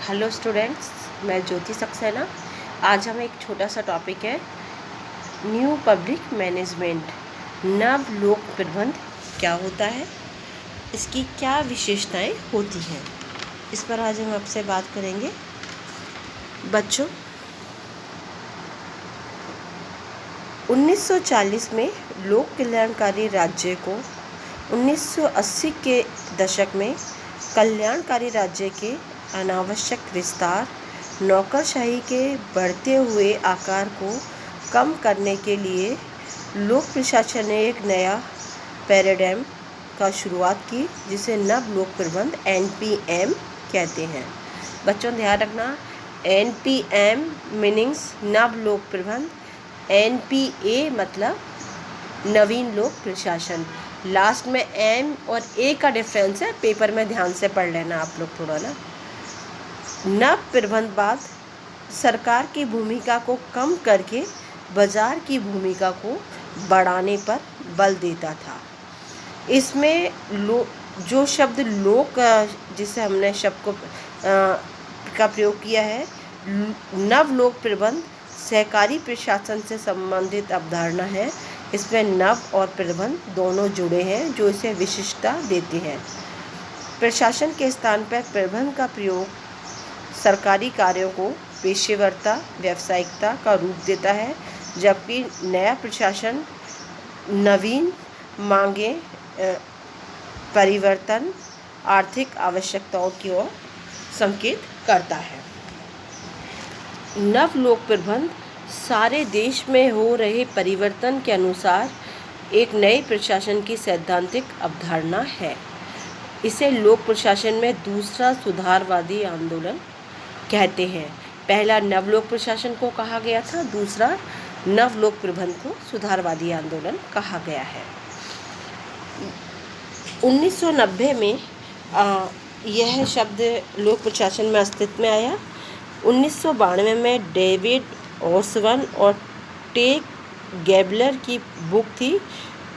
Hello students, मैं ज्योति सक्सेना। आज हम एक छोटा सा टॉपिक है न्यू पब्लिक मैनेजमेंट, नव लोक प्रबंध क्या होता है, इसकी क्या विशेषताएं होती हैं, इस पर आज हम आपसे बात करेंगे। बच्चों, 1940 में लोक कल्याणकारी राज्य को 1980 के दशक में कल्याणकारी राज्य के अनावश्यक विस्तार, नौकरशाही के बढ़ते हुए आकार को कम करने के लिए लोक प्रशासन ने एक नया पैराडाइम का शुरुआत की, जिसे नव लोक प्रबंध NPM कहते हैं। बच्चों ध्यान रखना, NPM मीनिंग्स नव लोक प्रबंध, NPA मतलब नवीन लोक प्रशासन। लास्ट में M और A का डिफरेंस है, पेपर में ध्यान से पढ़ लेना आप लोग थोड़ा ना। नव प्रबंधवाद सरकार की भूमिका को कम करके बाजार की भूमिका को बढ़ाने पर बल देता था। इसमें जो शब्द लोक, जिसे हमने शब्द को का प्रयोग किया है, नव लोक प्रबंध सहकारी प्रशासन से संबंधित अवधारणा है। इसमें नव और प्रबंध दोनों जुड़े हैं, जो इसे विशिष्टता देते हैं। प्रशासन के स्थान पर प्रबंध का प्रयोग सरकारी कार्यों को पेशेवरता, व्यावसायिकता का रूप देता है, जबकि नया प्रशासन नवीन मांगें, परिवर्तन, आर्थिक आवश्यकताओं की ओर संकेत करता है। नव लोक प्रबंध सारे देश में हो रहे परिवर्तन के अनुसार एक नए प्रशासन की सैद्धांतिक अवधारणा है। इसे लोक प्रशासन में दूसरा सुधारवादी आंदोलन कहते हैं। पहला नवलोक प्रशासन को कहा गया था, दूसरा नवलोक प्रबंध को सुधारवादी आंदोलन कहा गया है। 1990 में यह शब्द लोक प्रशासन में अस्तित्व में आया। 1992 में डेविड ओसबर्न और टेक गैबलर की बुक थी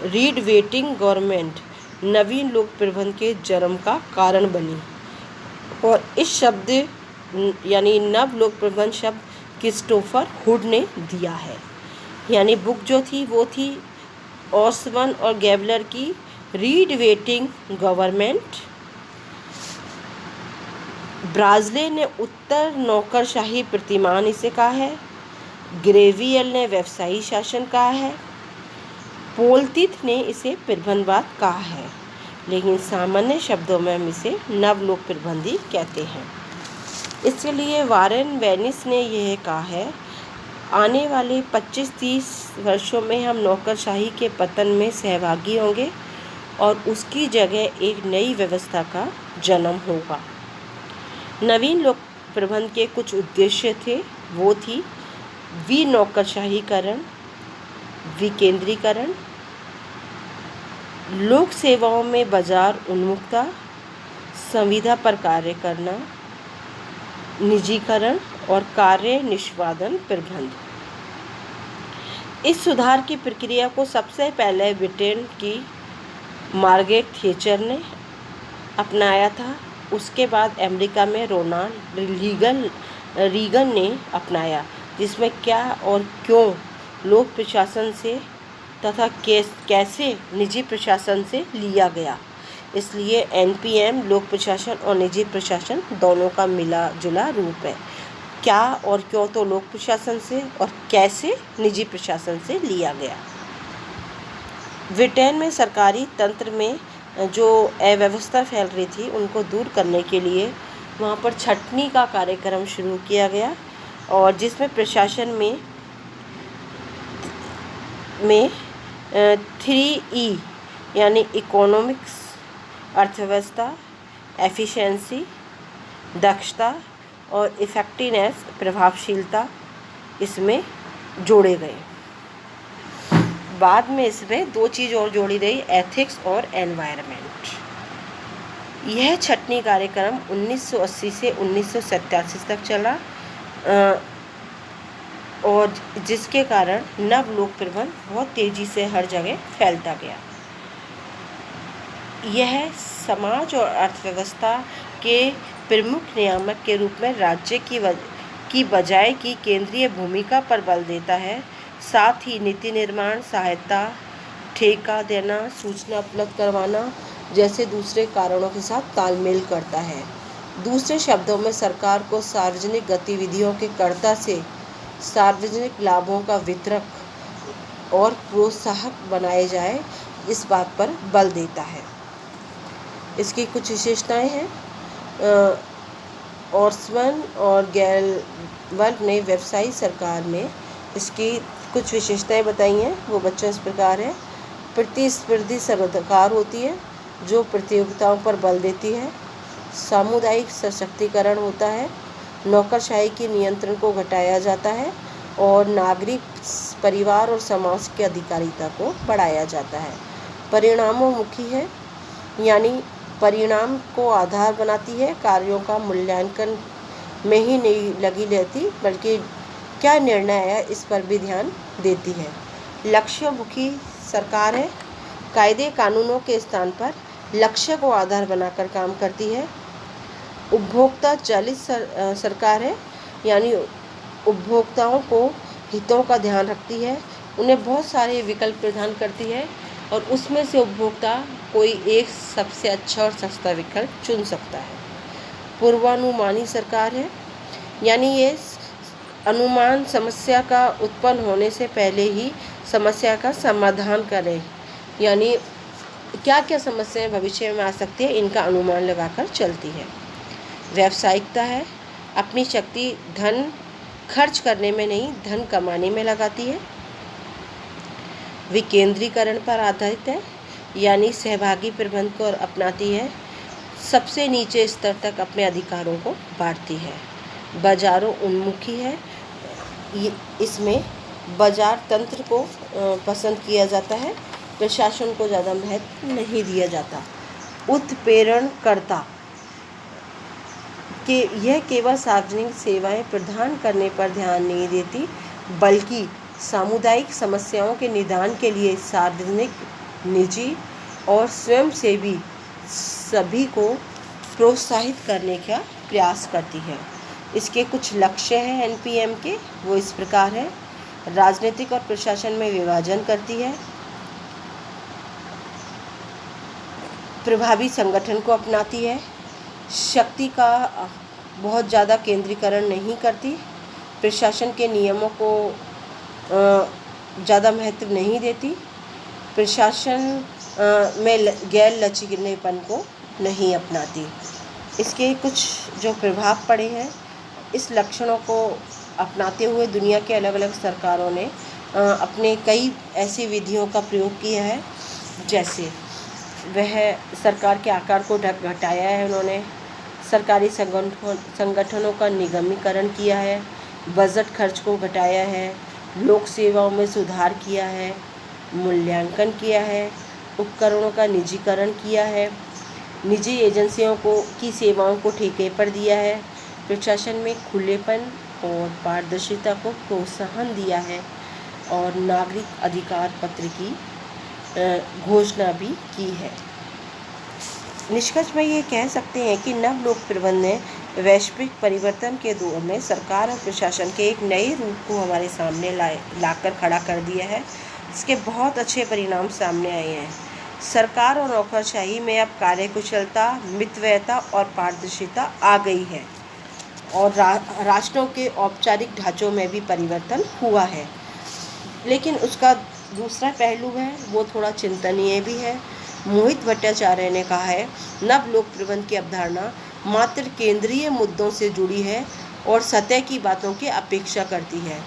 रीड वेटिंग गवर्नमेंट, नवीन लोक प्रबंध के जन्म का कारण बनी। और इस शब्द यानी नव लोक प्रबंध शब्द क्रिस्टोफर हुड ने दिया है। यानी बुक जो थी वो थी ओसबर्न और गैबलर की रीड वेटिंग गवर्नमेंट। ब्राजले ने उत्तर नौकरशाही प्रतिमान इसे कहा है। ग्रेवियल ने व्यवसायी शासन कहा है। पोलतीथ ने इसे प्रबंधवाद कहा है, लेकिन सामान्य शब्दों में हम इसे नवलोक प्रबंधी कहते हैं। इसलिए वारेन वेनिस ने यह कहा है, आने वाले 25-30 वर्षों में हम नौकरशाही के पतन में सहभागी होंगे और उसकी जगह एक नई व्यवस्था का जन्म होगा। नवीन लोक प्रबंध के कुछ उद्देश्य थे, वो थी विनौकरशाहीकरण, विकेंद्रीकरण, लोक सेवाओं में बाजार उन्मुखता, संविदा पर कार्य करना, निजीकरण और कार्य निष्पादन प्रबंध। इस सुधार की प्रक्रिया को सबसे पहले ब्रिटेन की मार्गरेट थैचर ने अपनाया था। उसके बाद अमेरिका में रोनाल्ड रीगन ने अपनाया, जिसमें क्या और क्यों लोक प्रशासन से तथा कैसे निजी प्रशासन से लिया गया। इसलिए NPM लोक प्रशासन और निजी प्रशासन दोनों का मिला जुला रूप है। क्या और क्यों तो लोक प्रशासन से और कैसे निजी प्रशासन से लिया गया। ब्रिटेन में सरकारी तंत्र में जो अव्यवस्था फैल रही थी, उनको दूर करने के लिए वहाँ पर छटनी का कार्यक्रम शुरू किया गया, और जिसमें प्रशासन में 3E यानी इकोनॉमिक्स, अर्थव्यवस्था, एफिशिएंसी, दक्षता और इफेक्टिवनेस, प्रभावशीलता इसमें जोड़े गए। बाद में इसमें दो चीज़ और जोड़ी गई, एथिक्स और एनवायरनमेंट। यह छटनी कार्यक्रम 1980 से 1987 तक चला, और जिसके कारण नव लोक प्रबंध बहुत तेज़ी से हर जगह फैलता गया। यह समाज और अर्थव्यवस्था के प्रमुख नियामक के रूप में राज्य की बजाय की केंद्रीय भूमिका पर बल देता है। साथ ही नीति निर्माण, सहायता, ठेका देना, सूचना उपलब्ध करवाना जैसे दूसरे कारणों के साथ तालमेल करता है। दूसरे शब्दों में सरकार को सार्वजनिक गतिविधियों के कर्ता से सार्वजनिक लाभों का वितरक और प्रोत्साहक बनाए जाए, इस बात पर बल देता है। इसकी कुछ विशेषताएं हैं। ऑर्समन और गैलवर्ग ने व्यवसायी सरकार में इसकी कुछ विशेषताएं बताई हैं। वो बच्चों इस प्रकार है। प्रतिस्पर्धी सरकार होती है जो प्रतियोगिताओं पर बल देती है। सामुदायिक सशक्तिकरण होता है। नौकरशाही के नियंत्रण को घटाया जाता है और नागरिक, परिवार और समाज की अधिकारिता को बढ़ाया जाता है। परिणामोन्मुखी है, यानी परिणाम को आधार बनाती है। कार्यों का मूल्यांकन में ही नहीं लगी रहती, बल्कि क्या निर्णय है इस पर भी ध्यान देती है। लक्ष्योन्मुखी सरकार है। कायदे कानूनों के स्थान पर लक्ष्य को आधार बनाकर काम करती है। उपभोक्ता चालित सरकार है, यानी उपभोक्ताओं को हितों का ध्यान रखती है, उन्हें बहुत सारे विकल्प प्रदान करती है और उसमें से उपभोक्ता कोई एक सबसे अच्छा और सस्ता विकल्प चुन सकता है। पूर्वानुमानी सरकार है, यानी ये अनुमान समस्या का उत्पन्न होने से पहले ही समस्या का समाधान करे, यानी क्या क्या समस्याएं भविष्य में आ सकती है इनका अनुमान लगाकर चलती है। व्यावसायिकता है, अपनी शक्ति धन खर्च करने में नहीं, धन कमाने में लगाती है। विकेंद्रीकरण पर आधारित है, यानी सहभागी प्रबंध को अपनाती है। सबसे नीचे स्तर तक अपने अधिकारों को बांटती है। बाजारों उन्मुखी है, इसमें बाजार तंत्र को पसंद किया जाता है, प्रशासन को ज़्यादा महत्व नहीं दिया जाता। उत्प्रेरणकर्ता कि यह केवल सार्वजनिक सेवाएं प्रदान करने पर ध्यान नहीं देती, बल्कि सामुदायिक समस्याओं के निदान के लिए सार्वजनिक, निजी और स्वयंसेवी सभी को प्रोत्साहित करने का प्रयास करती है। इसके कुछ लक्ष्य हैं एनपीएम के, वो इस प्रकार है। राजनीतिक और प्रशासन में विभाजन करती है। प्रभावी संगठन को अपनाती है। शक्ति का बहुत ज़्यादा केंद्रीकरण नहीं करती। प्रशासन के नियमों को ज़्यादा महत्व नहीं देती। प्रशासन में गैर लचीलेपन को नहीं अपनाती। इसके कुछ जो प्रभाव पड़े हैं, इस लक्षणों को अपनाते हुए दुनिया के अलग अलग सरकारों ने अपने कई ऐसी विधियों का प्रयोग किया है, जैसे वह सरकार के आकार को घटाया है, उन्होंने सरकारी संगठनों का निगमीकरण किया है, बजट खर्च को घटाया है, लोक सेवाओं में सुधार किया है, मूल्यांकन किया है, उपकरणों का निजीकरण किया है, निजी एजेंसियों की सेवाओं को ठेके पर दिया है, प्रशासन में खुलेपन और पारदर्शिता को प्रोत्साहन दिया है और नागरिक अधिकार पत्र की घोषणा भी की है। निष्कर्ष में ये कह सकते हैं कि नव लोक प्रबंधन ने वैश्विक परिवर्तन के दौर में सरकार और प्रशासन के एक नए रूप को हमारे सामने लाकर खड़ा कर दिया है। इसके बहुत अच्छे परिणाम सामने आए हैं। सरकार और नौकरशाही में अब कार्यकुशलता, मितव्ययता और पारदर्शिता आ गई है और राष्ट्रों के औपचारिक ढांचों में भी परिवर्तन हुआ है। लेकिन उसका दूसरा पहलू है, वो थोड़ा चिंतनीय भी है। मोहित भट्टाचार्य ने कहा है, नव लोक प्रबंधन की अवधारणा मात्र केंद्रीय मुद्दों से जुड़ी है और सतह की बातों की अपेक्षा करती है।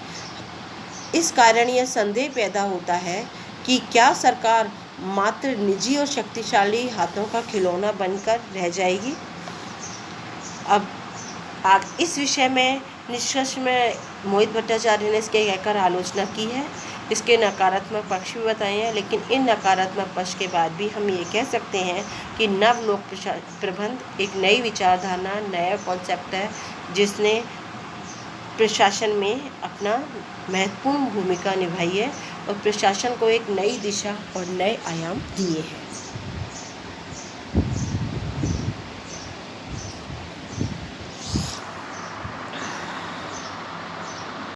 इस कारण यह संदेह पैदा होता है कि क्या सरकार मात्र निजी और शक्तिशाली हाथों का खिलौना बनकर रह जाएगी। अब इस विषय में निष्कर्ष में मोहित भट्टाचार्य ने इसके कहकर आलोचना की है। इसके नकारात्मक पक्ष भी बताए हैं, लेकिन इन नकारात्मक पक्ष के बाद भी हम ये कह सकते हैं कि नव लोक प्रबंधन एक नई विचारधारा, नया कॉन्सेप्ट है, जिसने प्रशासन में अपना महत्वपूर्ण भूमिका निभाई है और प्रशासन को एक नई दिशा और नए आयाम दिए हैं।